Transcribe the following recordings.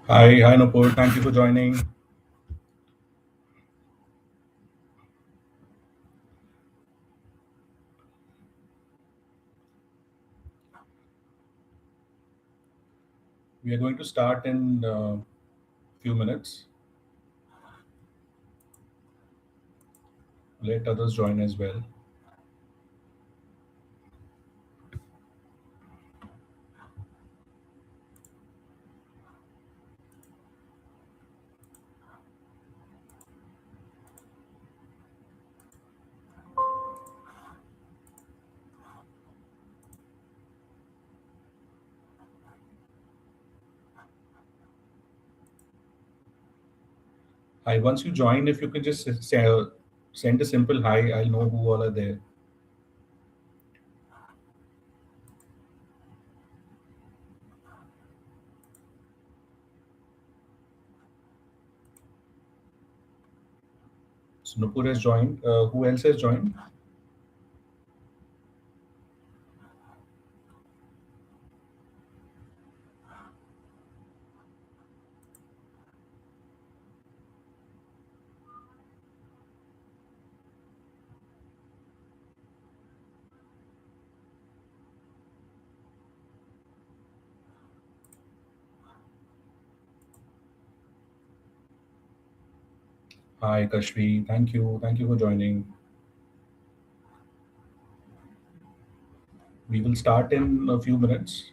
Hi, Nupur. Thank you for joining. We are going to start in a few minutes. Let others join as well. Hi, once you join, if you can just send a simple hi, I'll know who all are there. So Nupur has joined. Who else has joined? Hi, Kashvi. Thank you. Thank you for joining. We will start in a few minutes.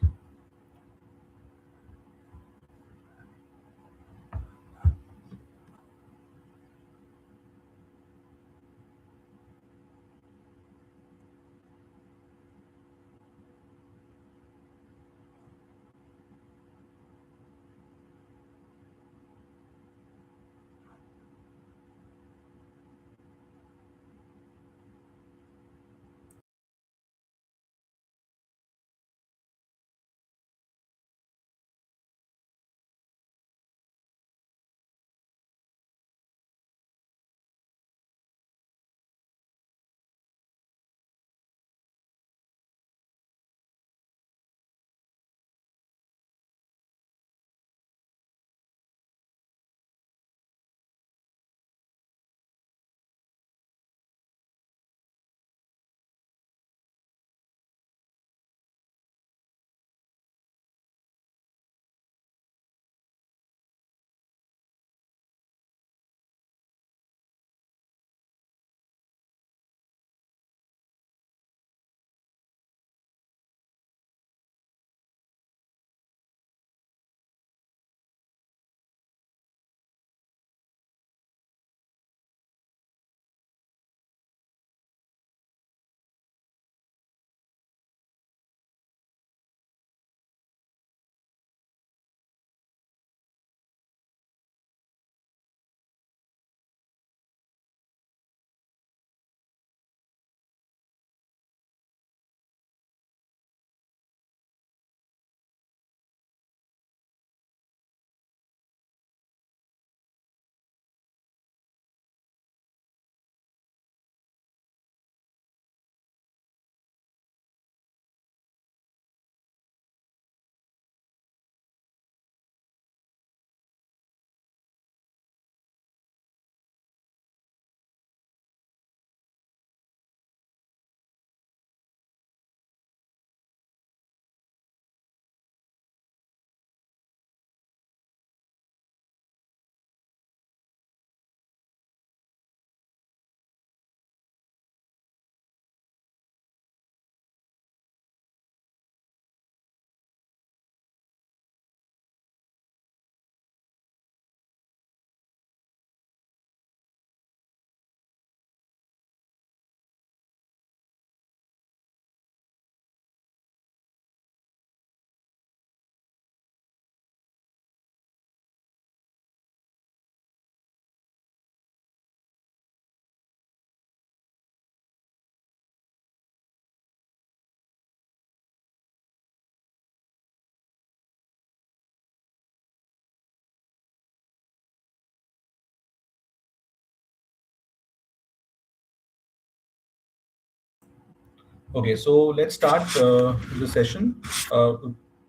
Okay, so let's start the session. Uh,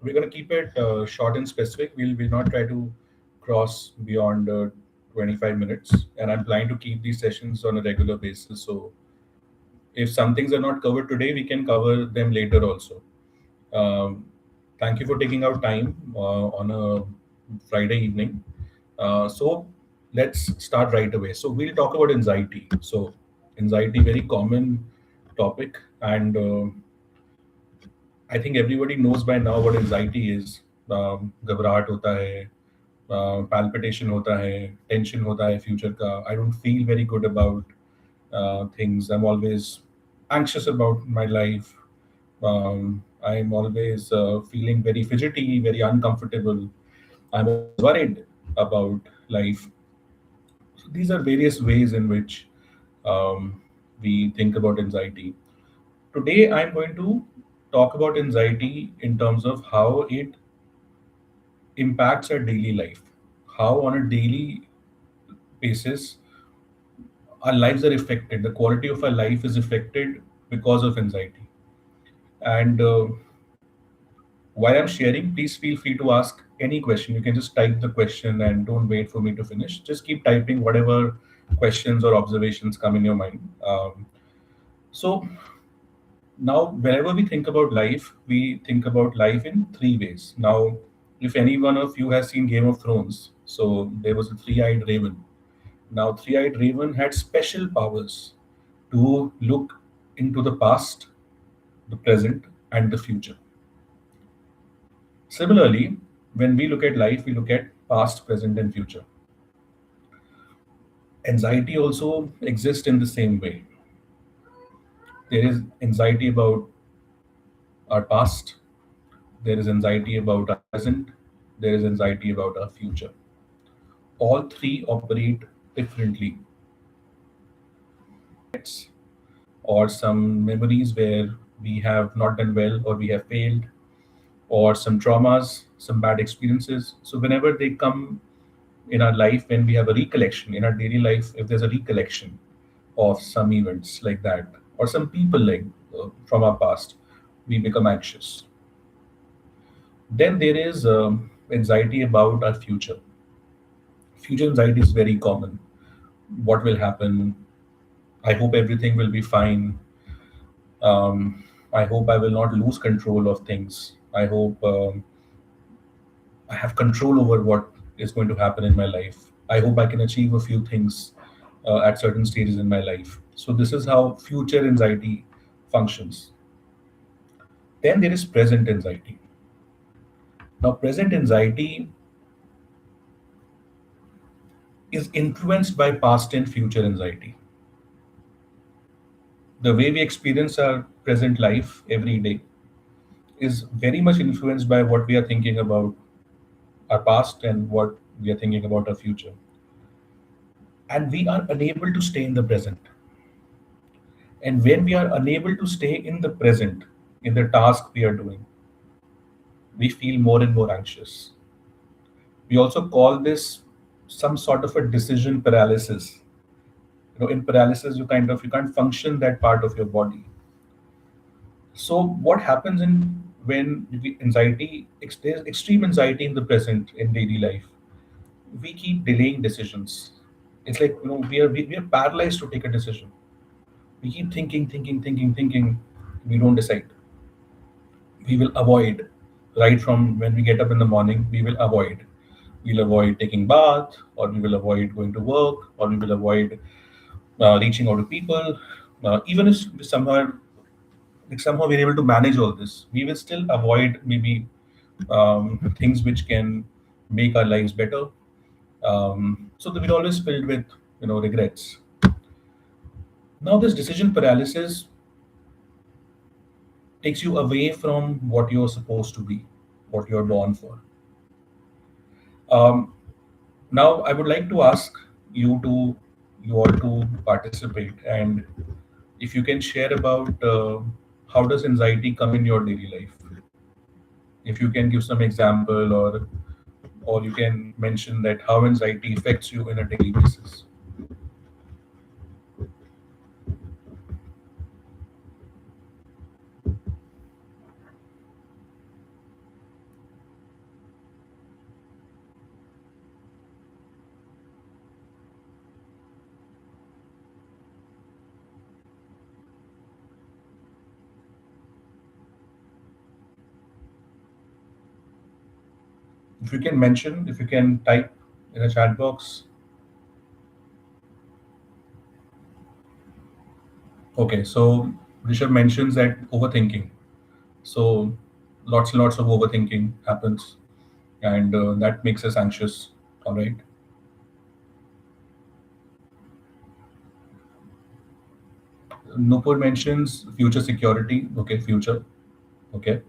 we're going to keep it short and specific. We'll not try to cross beyond 25 minutes, and I'm planning to keep these sessions on a regular basis. So if some things are not covered today, we can cover them later also. Um, Thank you for taking out time on a Friday evening. So let's start right away. So we'll talk about anxiety. So anxiety, very common topic, and I think everybody knows by now what anxiety is. घबराहट होता है, palpitation होता है, tension होता है future का. I don't feel very good about things. I'm always anxious about my life. I'm always feeling very fidgety, very uncomfortable. I'm always worried about life. So these are various ways in which we think about anxiety. Today, I'm going to talk about anxiety in terms of how it impacts our daily life, how on a daily basis our lives are affected, the quality of our life is affected because of anxiety. And while I'm sharing, please feel free to ask any question. You can just type the question and don't wait for me to finish. Just keep typing whatever questions or observations come in your mind. So now, whenever we think about life, we think about life in three ways. Now, if any one of you has seen Game of Thrones, so there was a three-eyed raven. Now, three-eyed raven had special powers to look into the past, the present, and the future. Similarly, when we look at life, we look at past, present, and future. Anxiety also exists in the same way. There is anxiety about our past, there is anxiety about our present, there is anxiety about our future. All three operate differently. It's or some memories where we have not done well or we have failed, or some traumas, some bad experiences. So whenever they come in our life, when we have a recollection in our daily life, if there's a recollection of some events like that, or some people like from our past, we become anxious. Then there is anxiety about our future. Future anxiety is very common. What will happen? I hope everything will be fine. I hope I will not lose control of things. I hope I have control over what is going to happen in my life. I hope I can achieve a few things at certain stages in my life. So, this is how future anxiety functions. Then there is present anxiety. Now, present anxiety is influenced by past and future anxiety. The way we experience our present life every day is very much influenced by what we are thinking about our past and what we are thinking about our future. And we are unable to stay in the present. And when we are unable to stay in the present, in the task we are doing, we feel more and more anxious. We also call this some sort of a decision paralysis. In paralysis, you can't function that part of your body. So what happens in when there's extreme anxiety in the present in daily life, we keep delaying decisions. It's like we are paralyzed to take a decision. We keep thinking. We don't decide. We will avoid. Right from when we get up in the morning, we will avoid. We'll avoid taking bath, or we will avoid going to work, or we will avoid reaching out to people. Even if somehow we're able to manage all this, we will still avoid maybe things which can make our lives better. So that we're always filled with regrets. Now this decision paralysis takes you away from what you're supposed to be, what you're born for. Um, Now I would like to ask you all to participate, and if you can share about how does anxiety come in your daily life. If you can give some example, or you can mention that how anxiety affects you in a daily basis. If you can mention, if you can type in a chat box. Okay, so Rishabh mentions that overthinking. So lots and lots of overthinking happens, and that makes us anxious. All right. Nupur mentions future security. Okay, future. Okay.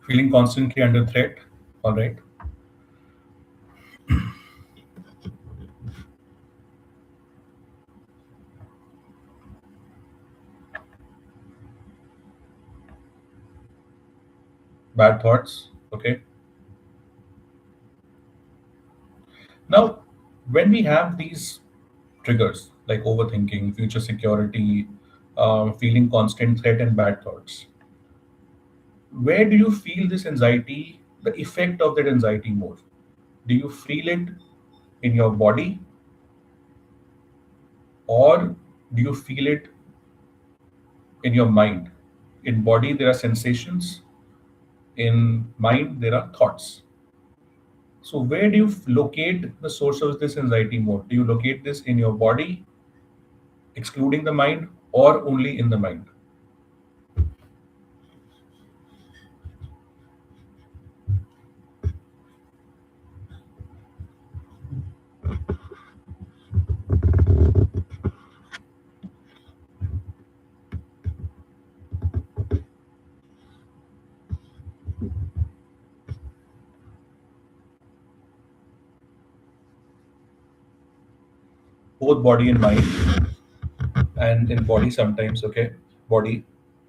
Feeling constantly under threat. All right. Bad thoughts. Okay. Now, when we have these triggers like overthinking, future security, feeling constant threat, and bad thoughts, where do you feel this anxiety, the effect of that anxiety more? Do you feel it in your body, or do you feel it in your mind? In body, there are sensations. In mind, there are thoughts. So, where do you locate the source of this anxiety more? Do you locate this in your body, excluding the mind, or only in the mind? Both body and mind, and in body sometimes. Okay, body,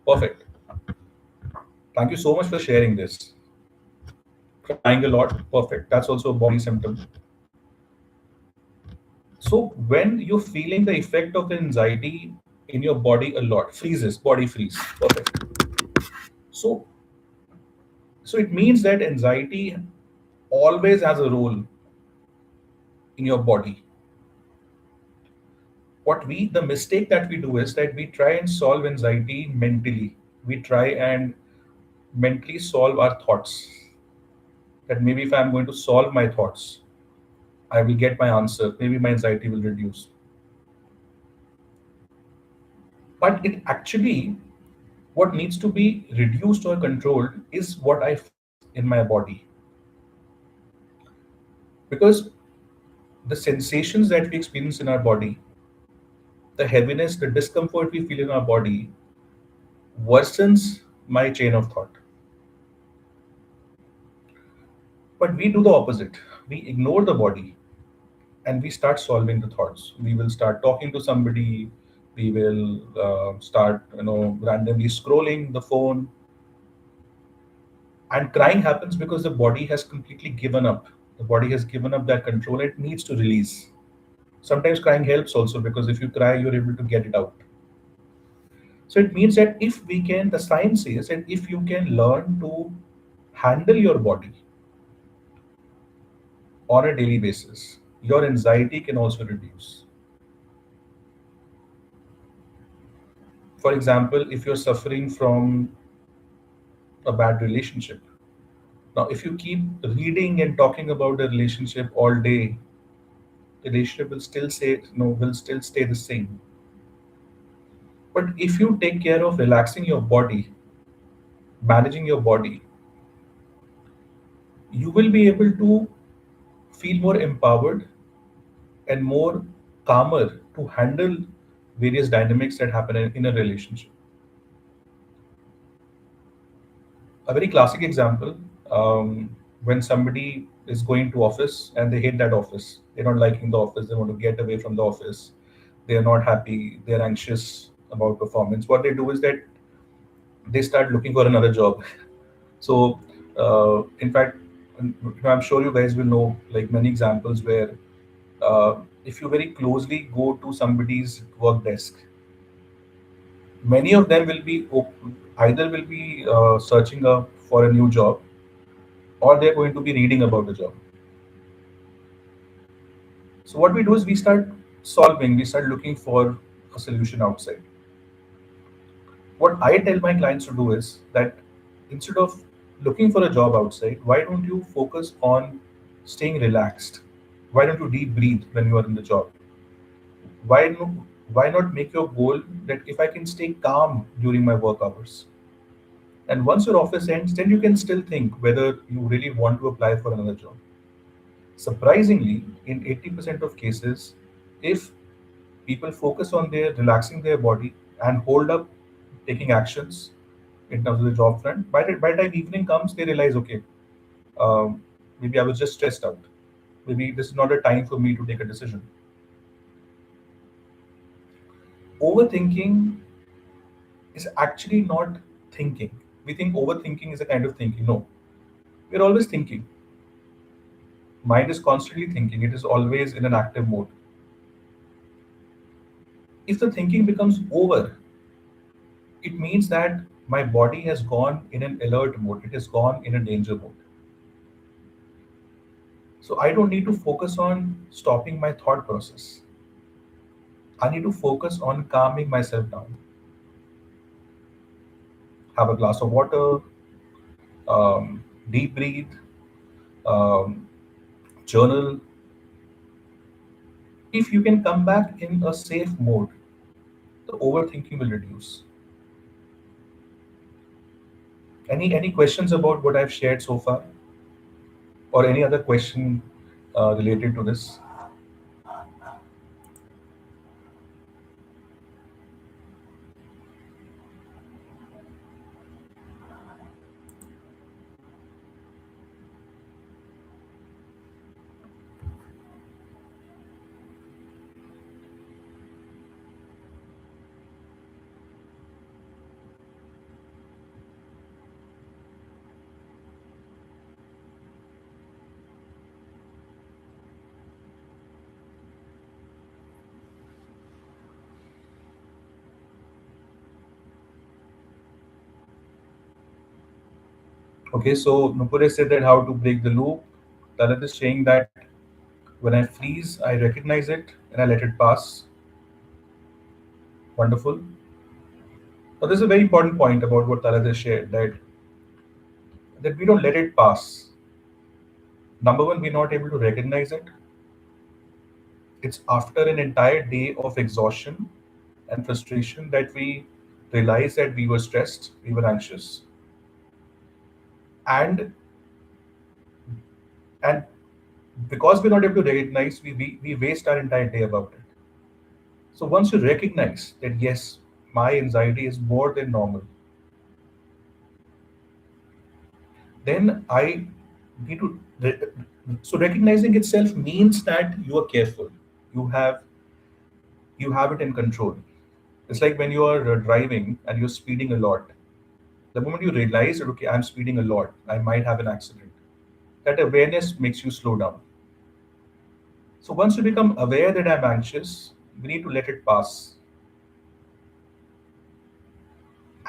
perfect. Thank you so much for sharing this. Crying a lot, perfect. That's also a body symptom. So when you're feeling the effect of the anxiety in your body a lot, freezes, body freeze, perfect. So so it means that anxiety always has a role in your body. The mistake that we do is that we try and solve anxiety mentally. We try and mentally solve our thoughts. That maybe if I'm going to solve my thoughts, I will get my answer. Maybe my anxiety will reduce. But it actually, what needs to be reduced or controlled is what I feel in my body. Because the sensations that we experience in our body, the heaviness, the discomfort we feel in our body, worsens my chain of thought. But we do the opposite. We ignore the body and we start solving the thoughts. We will start talking to somebody. We will start, randomly scrolling the phone. And crying happens because the body has completely given up. The body has given up that control. It needs to release. Sometimes crying helps also because if you cry, you're able to get it out. So it means that if we can, the science says that if you can learn to handle your body on a daily basis, your anxiety can also reduce. For example, if you're suffering from a bad relationship, now if you keep reading and talking about the relationship all day, the relationship will still say no, will still stay the same. But if you take care of relaxing your body, managing your body, you will be able to feel more empowered and more calmer to handle various dynamics that happen in a relationship. A very classic example, when somebody is going to office and they hate that office, they're not liking the office, they want to get away from the office, they're not happy, they're anxious about performance. What they do is that they start looking for another job. So, in fact, I'm sure you guys will know like many examples where if you very closely go to somebody's work desk, many of them will be either will be searching up for a new job or they're going to be reading about the job. So what we do is we start solving, we start looking for a solution outside. What I tell my clients to do is that instead of looking for a job outside, why don't you focus on staying relaxed? Why don't you deep breathe when you are in the job? Why no, why not make your goal that if I can stay calm during my work hours? And once your office ends, then you can still think whether you really want to apply for another job. Surprisingly, in 80% of cases, if people focus on their relaxing their body and hold up taking actions in terms of the job front, by the time evening comes, they realize, okay, um, maybe I was just stressed out. Maybe this is not a time for me to take a decision. Overthinking is actually not thinking. We think overthinking is a kind of thinking. No, we're always thinking. Mind is constantly thinking. It is always in an active mode. If the thinking becomes over, it means that my body has gone in an alert mode. It has gone in a danger mode. So I don't need to focus on stopping my thought process. I need to focus on calming myself down. Have a glass of water, deep breathe, um, journal. If you can come back in a safe mode, the overthinking will reduce. Any questions about what I've shared so far, or any other question related to this? Okay, so Nupure said that how to break the loop. Talat is saying that when I freeze, I recognize it and I let it pass. Wonderful. Now, there's a very important point about what Talat has shared that we don't let it pass. Number one, we're not able to recognize it. It's after an entire day of exhaustion and frustration that we realize that we were stressed, we were anxious, and and because we're not able to recognize, we waste our entire day about it. So once you recognize that yes, my anxiety is more than normal, then I need to. So recognizing itself means that you are careful. You have you have it in control. It's like when you are driving and you're speeding a lot. The moment you realize that okay, I'm speeding a lot, I might have an accident. That awareness makes you slow down. So once you become aware that I'm anxious, we need to let it pass,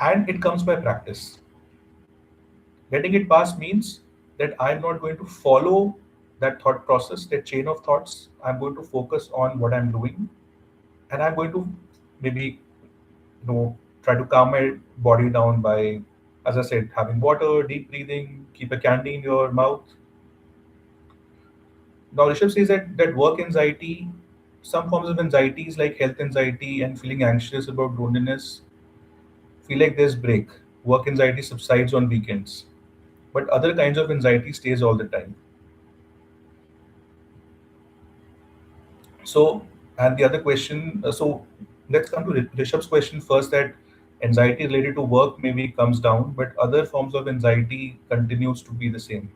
and it comes by practice. Letting it pass means that I'm not going to follow that thought process, that chain of thoughts. I'm going to focus on what I'm doing, and I'm going to maybe try to calm my body down by, as I said, having water, deep breathing, keep a candy in your mouth. Now, Rishabh says that work anxiety, some forms of anxieties like health anxiety and feeling anxious about loneliness, feel like there's break. Work anxiety subsides on weekends, but other kinds of anxiety stays all the time. So, and the other question, so let's come to Rishabh's question first, that anxiety related to work maybe comes down, but other forms of anxiety continues to be the same.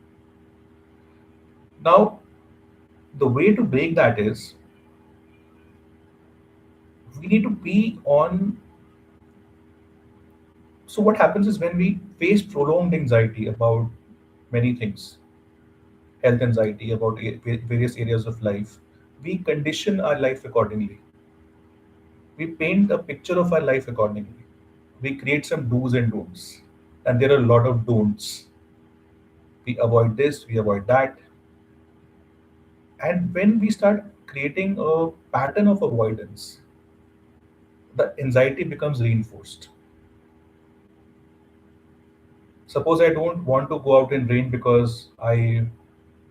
Now, the way to break that is we need to be on. So, what happens is when we face prolonged anxiety about many things, health anxiety about various areas of life, we condition our life accordingly. We paint a picture of our life accordingly. We create some do's and don'ts. And there are a lot of don'ts. We avoid this, we avoid that. And when we start creating a pattern of avoidance, the anxiety becomes reinforced. Suppose I don't want to go out in rain because I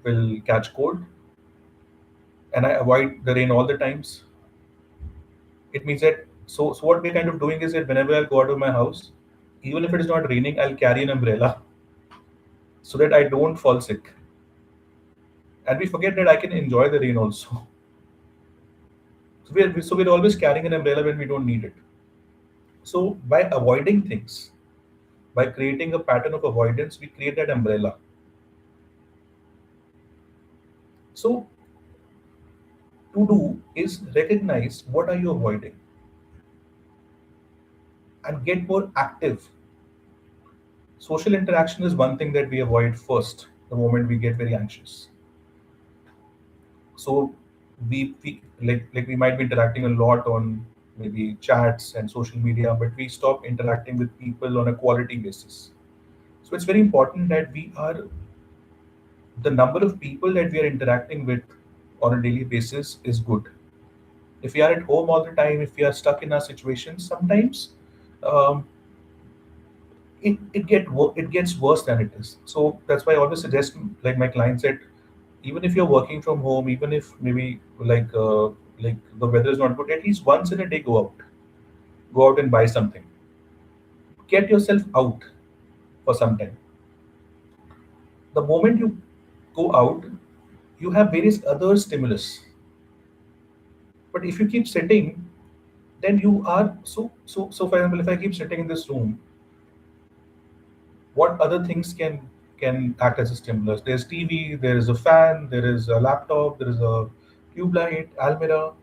will catch cold, and I avoid the rain all the times. It means that, so what we're kind of doing is that whenever I'll go out of my house, even if it is not raining, I'll carry an umbrella so that I don't fall sick. And we forget that I can enjoy the rain also. So we're always carrying an umbrella when we don't need it. So by avoiding things, by creating a pattern of avoidance, we create that umbrella. So to do is recognize what are you avoiding and get more active. Social interaction is one thing that we avoid first the moment we get very anxious. So we we might be interacting a lot on maybe chats and social media, but we stop interacting with people on a quality basis. So it's very important that we are the number of people that we are interacting with on a daily basis is good. If we are at home all the time, if we are stuck in our situations, sometimes um, it gets worse than it is. So that's why I always suggest, like my clients, that even if you're working from home, even if maybe like the weather is not good, at least once in a day go out and buy something. Get yourself out for some time. The moment you go out, you have various other stimulus. But if you keep sitting, then you are so. For example, if I keep sitting in this room, what other things can act as a stimulus? There's TV, there is a fan, there is a laptop, there is a tube light, almirah,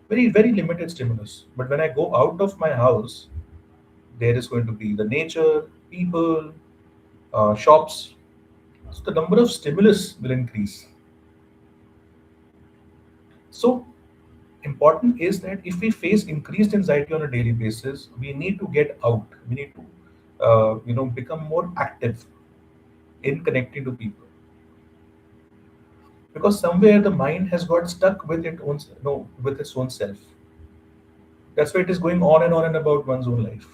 very limited stimulus. But when I go out of my house, there is going to be the nature, people, shops. So the number of stimulus will increase. So important is that if we face increased anxiety on a daily basis, we need to get out. We need to become more active in connecting to people, because somewhere the mind has got stuck with its own, no, with its own self. That's why it is going on and on and about one's own life.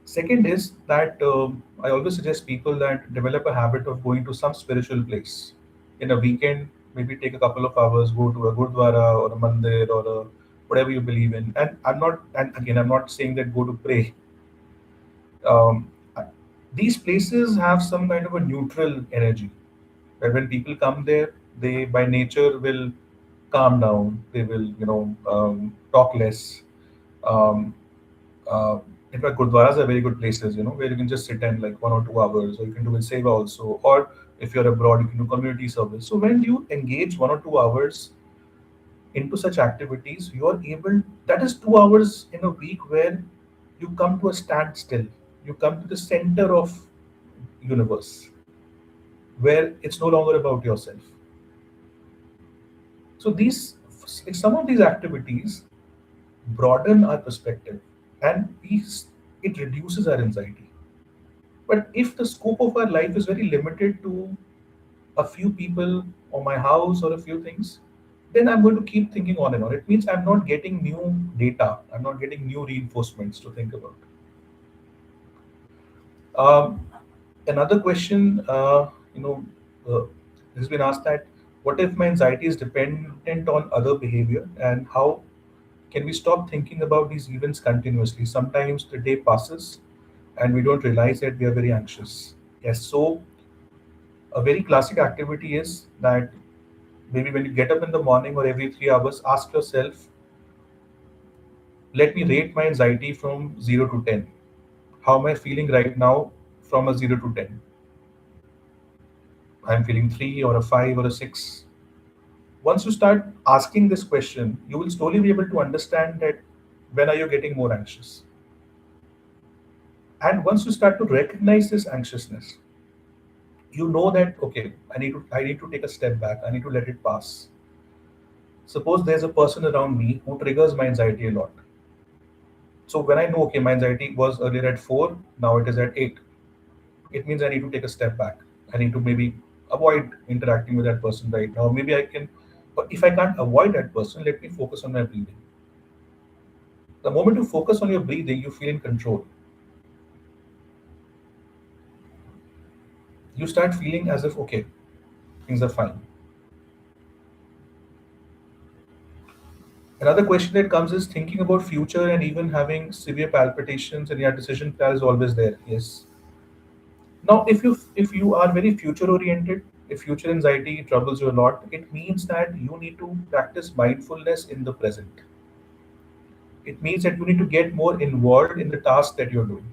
Second is that I always suggest people that develop a habit of going to some spiritual place in a weekend. Maybe take a couple of hours, go to a gurdwara or a mandir or a whatever you believe in. And I'm not saying that go to pray. Um, these places have some kind of a neutral energy. That when people come there, they by nature will calm down. They will, talk less. Um, uh, in fact, gurdwaras are very good places, where you can just sit in like 1 or 2 hours, or you can do a seva also, or if you're abroad, you can do community service. So when you engage 1 or 2 hours into such activities, you are able. That is 2 hours in a week where you come to a standstill. You come to the center of universe, where it's no longer about yourself. So some of these activities broaden our perspective, and it reduces our anxiety. But if the scope of our life is very limited to a few people or my house or a few things, then I'm going to keep thinking on and on. It means I'm not getting new data, I'm not getting new reinforcements to think about. Um, Another question, uh, has been asked that what if my anxiety is dependent on other behavior, and how can we stop thinking about these events continuously? Sometimes the day passes and we don't realize that we are very anxious. Yes, so a very classic activity is that maybe when you get up in the morning or every 3 hours, ask yourself, let me rate my anxiety from 0 to 10. How am I feeling right now from a 0 to 10? I'm feeling 3 or a 5 or a 6. Once you start asking this question, you will slowly be able to understand that when are you getting more anxious. And once you start to recognize this anxiousness, you know that okay, I need to take a step back. I need to let it pass. Suppose there's a person around me who triggers my anxiety a lot. So when I know okay, my anxiety was earlier at 4, now it is at 8. It means I need to take a step back. I need to maybe avoid interacting with that person right now. Maybe I can, but if I can't avoid that person, let me focus on my breathing. The moment you focus on your breathing, you feel in control. You start feeling as if, okay, things are fine. Another question that comes is thinking about future and even having severe palpitations, and your decision plan is always there. Yes. Now, if you are very future oriented, if future anxiety troubles you a lot, it means that you need to practice mindfulness in the present. It means that you need to get more involved in the task that you're doing.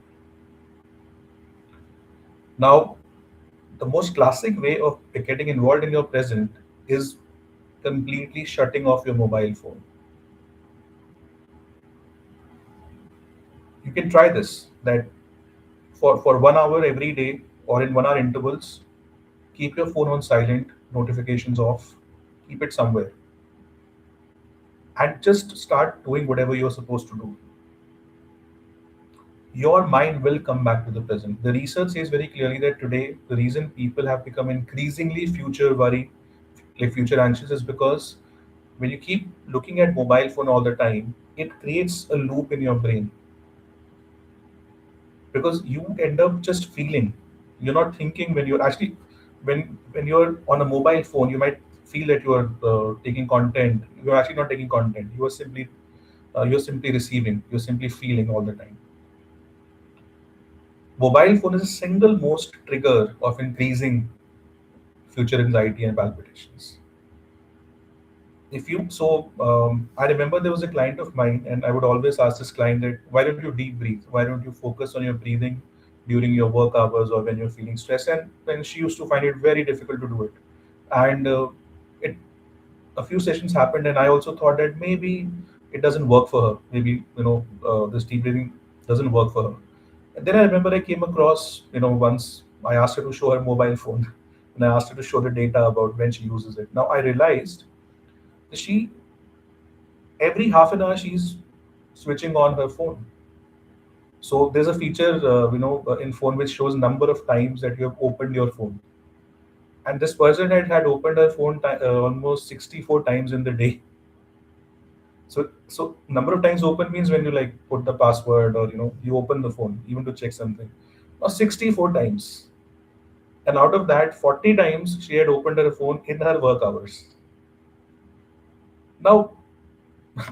Now, the most classic way of getting involved in your present is completely shutting off your mobile phone. You can try this, that for 1 hour every day or in 1 hour intervals, keep your phone on silent, notifications off, keep it somewhere, and just start doing whatever you're supposed to do. Your mind will come back to the present. The research says very clearly that today the reason people have become increasingly future worried, like future anxious, is because when you keep looking at mobile phone all the time, it creates a loop in your brain, because you end up just feeling. You're not thinking when you're actually, when you're on a mobile phone, you might feel that you are taking content. You're actually not taking content. You're simply receiving. You're simply feeling all the time. Mobile phone is a single most trigger of increasing future anxiety and palpitations. If you so I remember there was a client of mine, and I would always ask this client that, why don't you deep breathe, why don't you focus on your breathing during your work hours or when you're feeling stressed. And then she used to find it very difficult to do it. And it a few sessions happened, and I also thought that maybe it doesn't work for her. Maybe this deep breathing doesn't work for her. And then I remember I came across, once I asked her to show her mobile phone and I asked her to show the data about when she uses it. Now I realized she, every half an hour, she's switching on her phone. So there's a feature in phone which shows number of times that you have opened your phone. And this person had opened her phone almost 64 times in the day. So number of times open means when you like put the password, or you open the phone even to check something. Now 64 times, and out of that 40 times she had opened her phone in her work hours. Now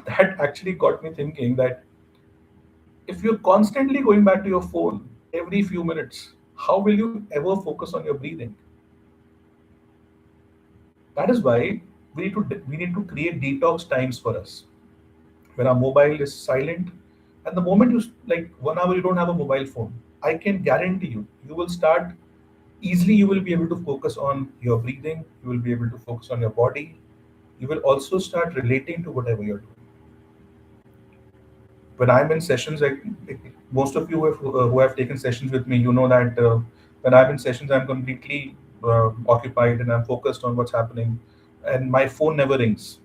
that actually got me thinking that if you're constantly going back to your phone every few minutes, how will you ever focus on your breathing? That is why we need to create detox times for us when our mobile is silent. And the moment you like 1 hour you don't have a mobile phone, I can guarantee you will start easily. You will be able to focus on your breathing. You will be able to focus on your body. You will also start relating to whatever you're doing. When I'm in sessions, like most of you who have taken sessions with me, you know that when I'm in sessions, I'm completely occupied and I'm focused on what's happening, and my phone never rings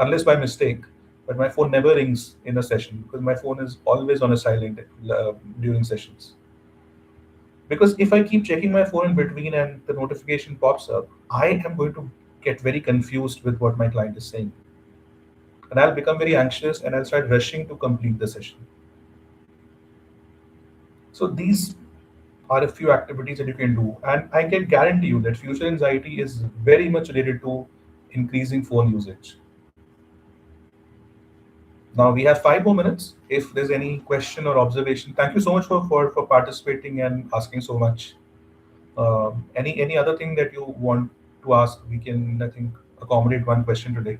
unless by mistake. But my phone never rings in a session because my phone is always on a silent during sessions. Because if I keep checking my phone in between and the notification pops up, I am going to get very confused with what my client is saying, and I'll become very anxious and I'll start rushing to complete the session. So these are a few activities that you can do, and I can guarantee you that future anxiety is very much related to increasing phone usage. Now we have 5 more minutes. If there's any question or observation, thank you so much for participating and asking so much. Any other thing that you want to ask? We can, I think, accommodate one question today.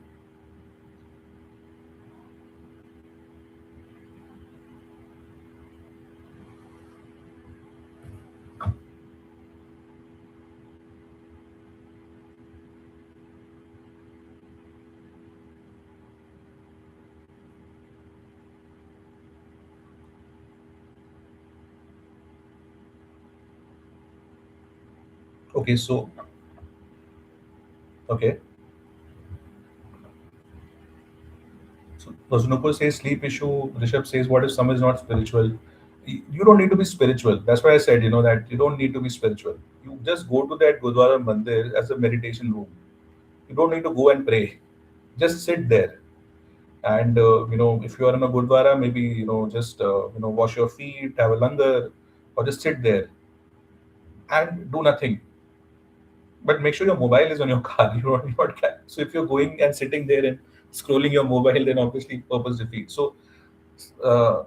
Okay, so okay. So Rajunupur says sleep issue. Rishabh says, what if someone is not spiritual? You don't need to be spiritual. That's why I said, that you don't need to be spiritual. You just go to that Gurdwara Mandir as a meditation room. You don't need to go and pray. Just sit there. And if you are in a Gurdwara, maybe just wash your feet, have a langar, or just sit there and do nothing. But make sure your mobile is on your car. You not so if you're going and sitting there and scrolling your mobile, then obviously purpose defeat. Uh,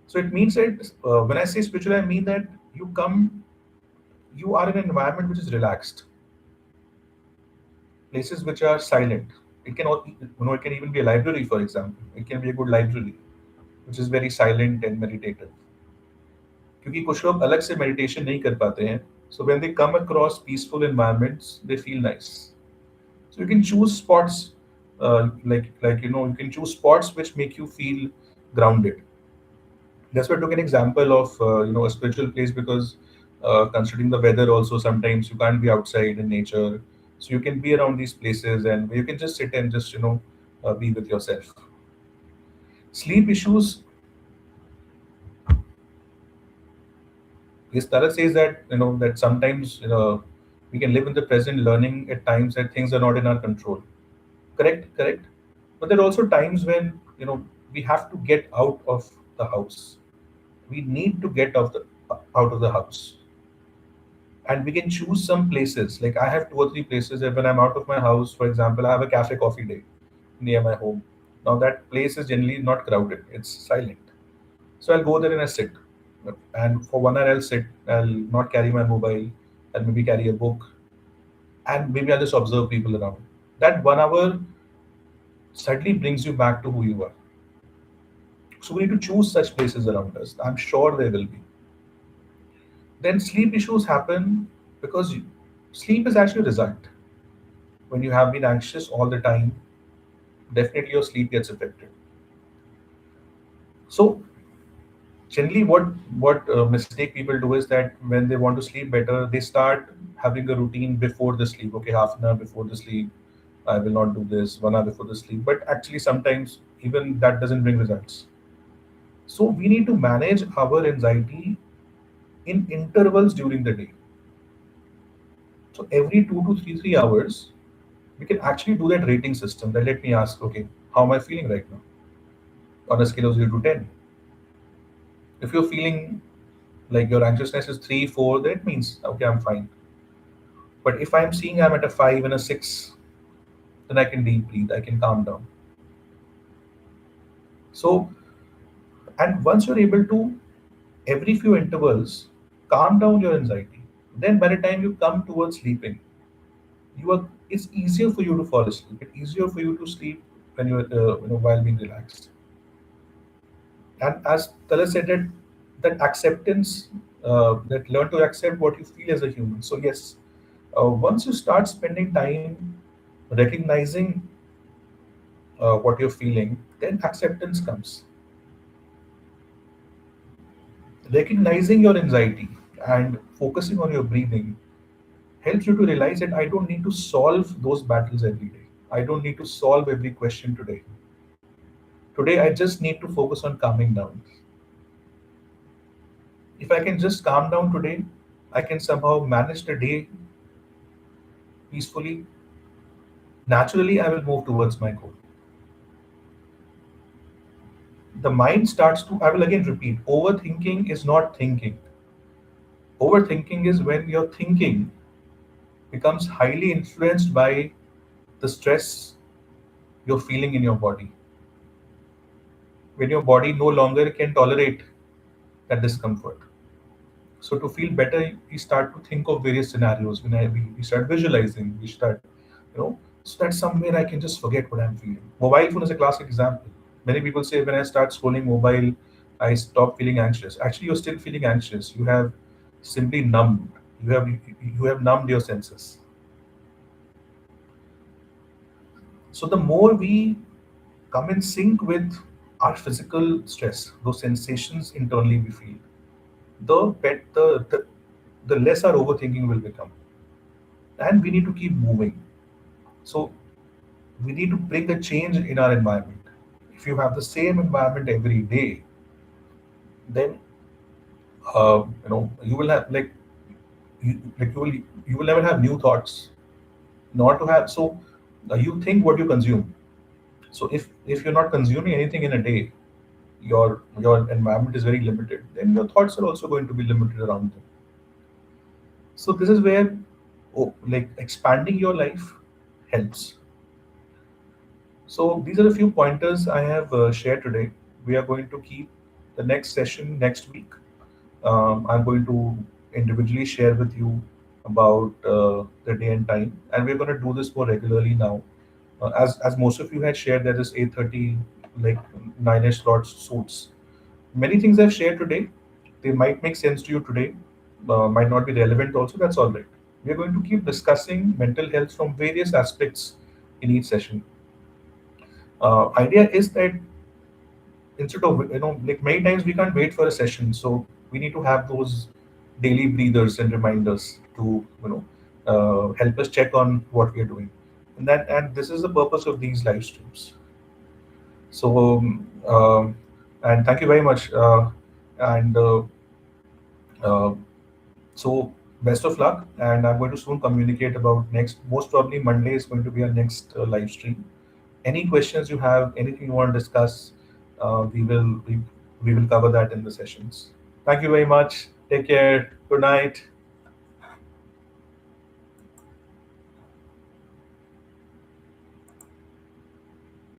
so it means that when I say spiritual, I mean that you are in an environment which is relaxed, places which are silent. It can it can even be a library, for example. It can be a good library which is very silent and meditative. क्योंकि कुछ लोग अलग से meditation नहीं कर पाते हैं. So when they come across peaceful environments, they feel nice. So you can choose spots, you can choose spots which make you feel grounded. That's why I took an example of a spiritual place because considering the weather also sometimes you can't be outside in nature, so you can be around these places and you can just sit and just be with yourself. Sleep issues. Yes, Tara says that that sometimes we can live in the present, learning at times that things are not in our control. Correct, correct. But there are also times when we have to get out of the house. We need to get out of the house, and we can choose some places. Like I have two or three places that when I'm out of my house, for example, I have a cafe coffee day near my home. Now that place is generally not crowded; it's silent. So I'll go there and I sit. And for 1 hour, I'll sit. I'll not carry my mobile. I'll maybe carry a book, and maybe I'll just observe people around. That 1 hour suddenly brings you back to who you are. So we need to choose such places around us. I'm sure there will be. Then sleep issues happen because sleep is actually a result. When you have been anxious all the time, definitely your sleep gets affected. So generally, what mistake people do is that when they want to sleep better, they start having a routine before the sleep. Okay, half an hour before the sleep, I will not do this. 1 hour before the sleep, but actually sometimes even that doesn't bring results. So we need to manage our anxiety in intervals during the day. So every 2 to 3 hours, we can actually do that rating system. That let me ask, okay, how am I feeling right now on a scale of 0 to 10? If you're feeling like your anxiousness is 3, 4, that means okay, I'm fine. But if I'm seeing I'm at a 5 and a 6, then I can deep breathe, I can calm down. So, and once you're able to, every few intervals, calm down your anxiety, then by the time you come towards sleeping, it's easier for you to fall asleep. It's easier for you to sleep when you're while being relaxed. And as Tala said, that acceptance, that learn to accept what you feel as a human. So yes, once you start spending time recognizing what you're feeling, then acceptance comes. Recognizing your anxiety and focusing on your breathing helps you to realize that I don't need to solve those battles every day. I don't need to solve every question today. Today, I just need to focus on calming down. If I can just calm down today, I can somehow manage the day peacefully. Naturally, I will move towards my goal. The mind starts to, I will again repeat, overthinking is not thinking. Overthinking is when your thinking becomes highly influenced by the stress you're feeling in your body. When your body no longer can tolerate that discomfort. So to feel better, we start to think of various scenarios. We start visualizing, we start, so that somewhere I can just forget what I'm feeling. Mobile phone is a classic example. Many people say when I start scrolling mobile, I stop feeling anxious. Actually, you're still feeling anxious. You have simply numbed. You have numbed your senses. So the more we come in sync with our physical stress, those sensations internally we feel, the less our overthinking will become. And we need to keep moving. So we need to bring a change in our environment. If you have the same environment every day, then you will have like you will never have new thoughts. Not to have so You think what you consume. So if you're not consuming anything in a day, your environment is very limited. Then your thoughts are also going to be limited around them. So this is where, like, expanding your life helps. So these are a few pointers I have shared today. We are going to keep the next session next week. I'm going to individually share with you about the day and time, and we're going to do this more regularly now. As most of you had shared that this 8:30, like, 9ish slots suits. Many things I've shared today, they might make sense to you today, might not be relevant also. That's all right. We're going to keep discussing mental health from various aspects in each session. Idea is that instead of, like, many times we can't wait for a session, so we need to have those daily breathers and reminders to, help us check on what we are doing, and this is the purpose of these live streams. So, and thank you very much, and uh, so best of luck, and I'm going to soon communicate about next. Most probably Monday is going to be our next live stream. Any questions you have, anything you want to discuss, we will cover that in the sessions. Thank you very much. Take care. Good night.